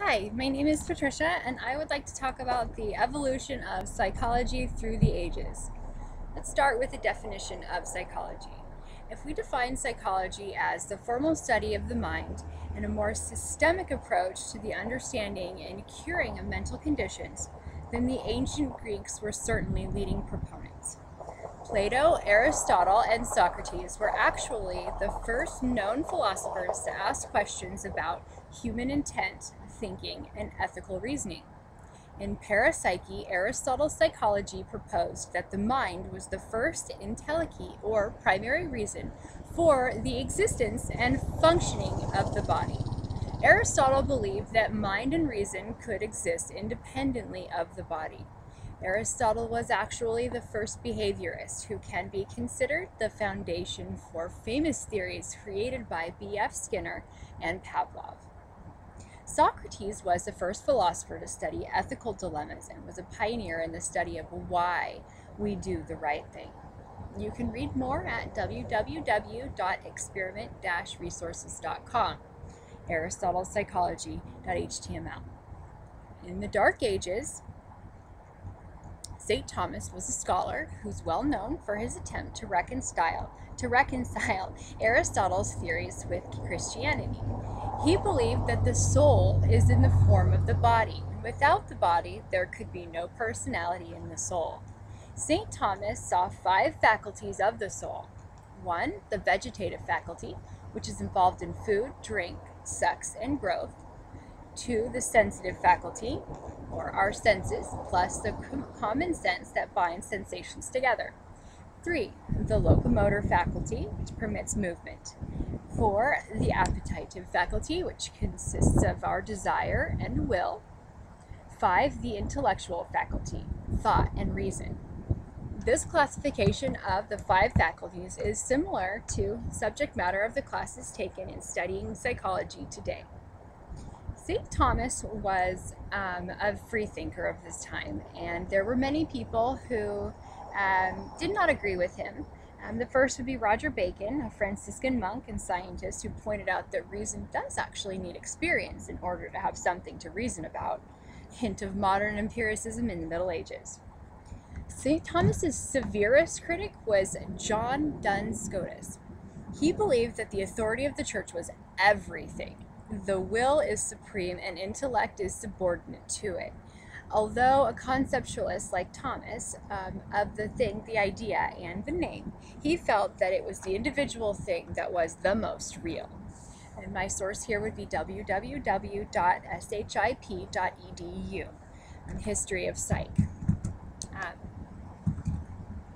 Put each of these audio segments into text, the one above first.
Hi, my name is Patricia, and I would like to talk about the evolution of psychology through the ages. Let's start with the definition of psychology. If we define psychology as the formal study of the mind and a more systemic approach to the understanding and curing of mental conditions, then the ancient Greeks were certainly leading proponents. Plato, Aristotle, and Socrates were actually the first known philosophers to ask questions about human intent, thinking, and ethical reasoning. In Parapsyche, Aristotle's psychology proposed that the mind was the first entelechy, or primary reason, for the existence and functioning of the body. Aristotle believed that mind and reason could exist independently of the body. Aristotle was actually the first behaviorist who can be considered the foundation for famous theories created by B.F. Skinner and Pavlov. Socrates was the first philosopher to study ethical dilemmas and was a pioneer in the study of why we do the right thing. You can read more at www.experiment-resources.com, aristotlepsychology.html. In the Dark Ages, St. Thomas was a scholar who's well known for his attempt to reconcile Aristotle's theories with Christianity. He believed that the soul is in the form of the body. Without the body, there could be no personality in the soul. St. Thomas saw 5 faculties of the soul. 1, the vegetative faculty, which is involved in food, drink, sex, and growth. 2, the sensitive faculty, or our senses, plus the common sense that binds sensations together. 3, the locomotor faculty, which permits movement. 4, the appetitive faculty, which consists of our desire and will. 5, the intellectual faculty, thought and reason. This classification of the 5 faculties is similar to subject matter of the classes taken in studying psychology today. St. Thomas was a free thinker of this time, and there were many people who did not agree with him. The first would be Roger Bacon, a Franciscan monk and scientist who pointed out that reason does actually need experience in order to have something to reason about. Hint of modern empiricism in the Middle Ages. St. Thomas's severest critic was John Duns Scotus. He believed that the authority of the church was everything. The will is supreme and intellect is subordinate to it. Although a conceptualist like Thomas of the thing, the idea, and the name, he felt that it was the individual thing that was the most real. And my source here would be www.ship.edu on history of psych.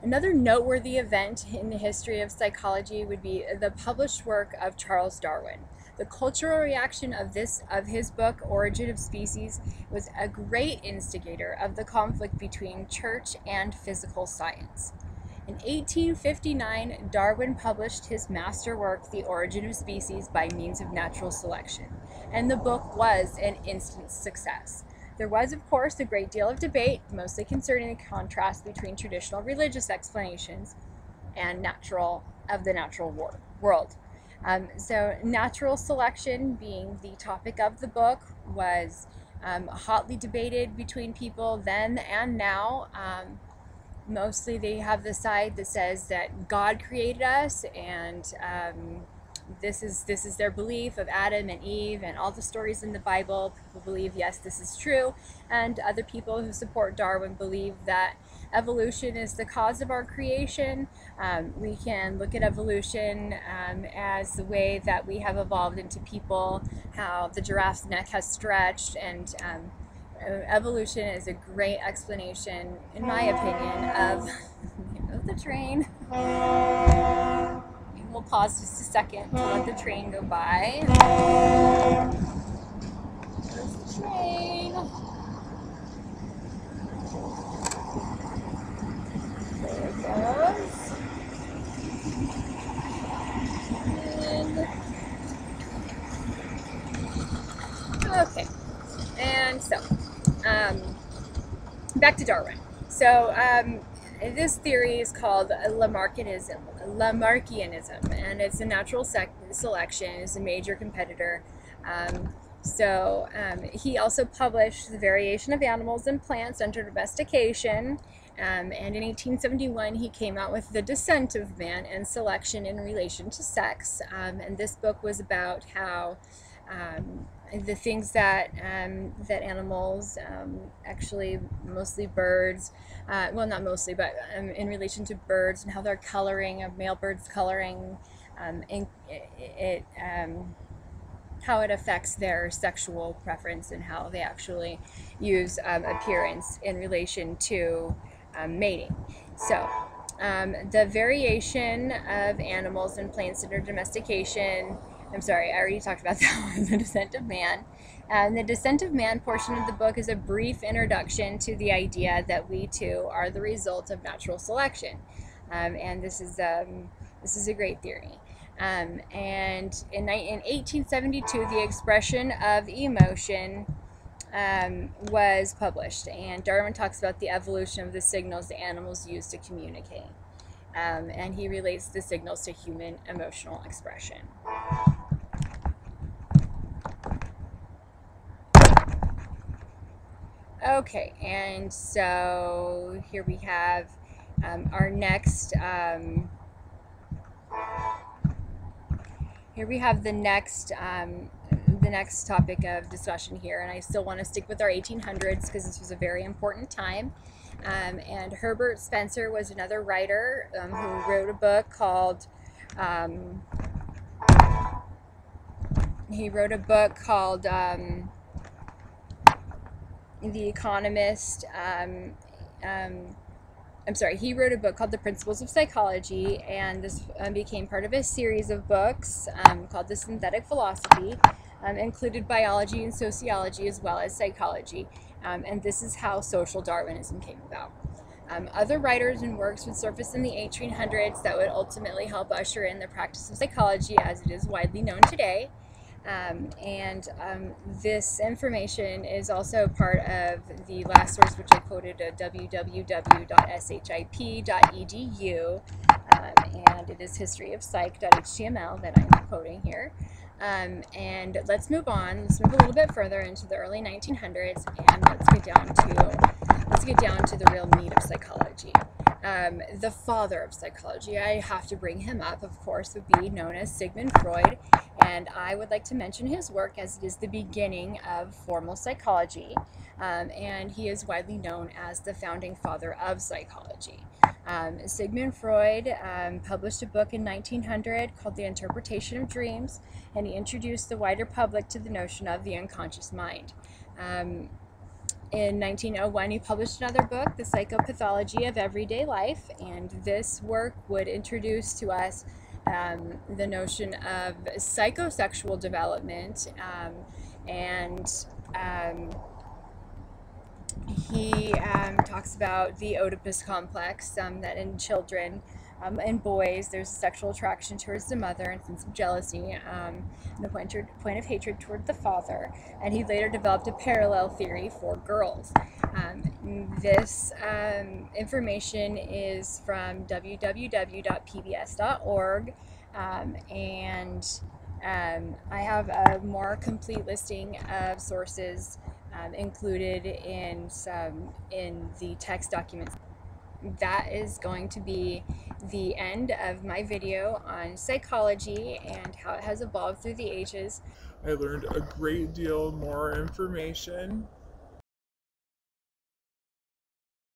Another noteworthy event in the history of psychology would be the published work of Charles Darwin. The cultural reaction of his book, Origin of Species, was a great instigator of the conflict between church and physical science. In 1859, Darwin published his masterwork, The Origin of Species by Means of Natural Selection, and the book was an instant success. There was, of course, a great deal of debate, mostly concerning the contrast between traditional religious explanations and the natural world. So natural selection, being the topic of the book, was hotly debated between people then and now. Mostly they have the side that says that God created us, and this is their belief of Adam and Eve and all the stories in the Bible. People believe, yes, this is true. And other people who support Darwin believe that evolution is the cause of our creation. We can look at evolution as the way that we have evolved into people, how the giraffe's neck has stretched, and evolution is a great explanation, in my opinion, of the train. We'll pause just a second to let the train go by. There's the train. There it goes. Okay. And so, back to Darwin. So, this theory is called Lamarckianism, and it's a natural selection. It's a major competitor So he also published The Variation of Animals and Plants Under Domestication. And in 1871, he came out with The Descent of Man and Selection in Relation to Sex. And this book was about how the things that that animals, actually mostly birds, well, not mostly, but in relation to birds and how their coloring of male birds' coloring, how it affects their sexual preference and how they actually use appearance in relation to mating. So, the variation of animals and plants under domestication. I'm sorry, I already talked about that one, The Descent of Man. And the Descent of Man portion of the book is a brief introduction to the idea that we too are the result of natural selection. And this is a great theory. And in 1872, The Expression of Emotion was published, and Darwin talks about the evolution of the signals the animals use to communicate. And he relates the signals to human emotional expression. Okay, and so here we have our next, here we have the next topic of discussion here, and I still want to stick with our 1800s because this was a very important time. And Herbert Spencer was another writer who wrote a book called The Economist. He wrote a book called The Principles of Psychology, and this became part of a series of books called The Synthetic Philosophy, included biology and sociology as well as psychology, and this is how social Darwinism came about. Other writers and works would surface in the 1800s that would ultimately help usher in the practice of psychology as it is widely known today. This information is also part of the last source, which I quoted at www.ship.edu, and it is historyofpsych.html that I'm quoting here. And let's move on. Let's move a little bit further into the early 1900s, and let's get down to the real meat of psychology. The father of psychology, I have to bring him up, of course, would be known as Sigmund Freud, and I would like to mention his work as it is the beginning of formal psychology, and he is widely known as the founding father of psychology. Sigmund Freud published a book in 1900 called The Interpretation of Dreams, and he introduced the wider public to the notion of the unconscious mind. In 1901, he published another book, The Psychopathology of Everyday Life, and this work would introduce to us the notion of psychosexual development, he talks about the Oedipus complex, that in children and boys there's sexual attraction towards the mother and sense of jealousy, and a point of hatred toward the father, and he later developed a parallel theory for girls. This information is from www.pbs.org, and I have a more complete listing of sources included in the text documents. That is going to be the end of my video on psychology and how it has evolved through the ages. I learned a great deal more information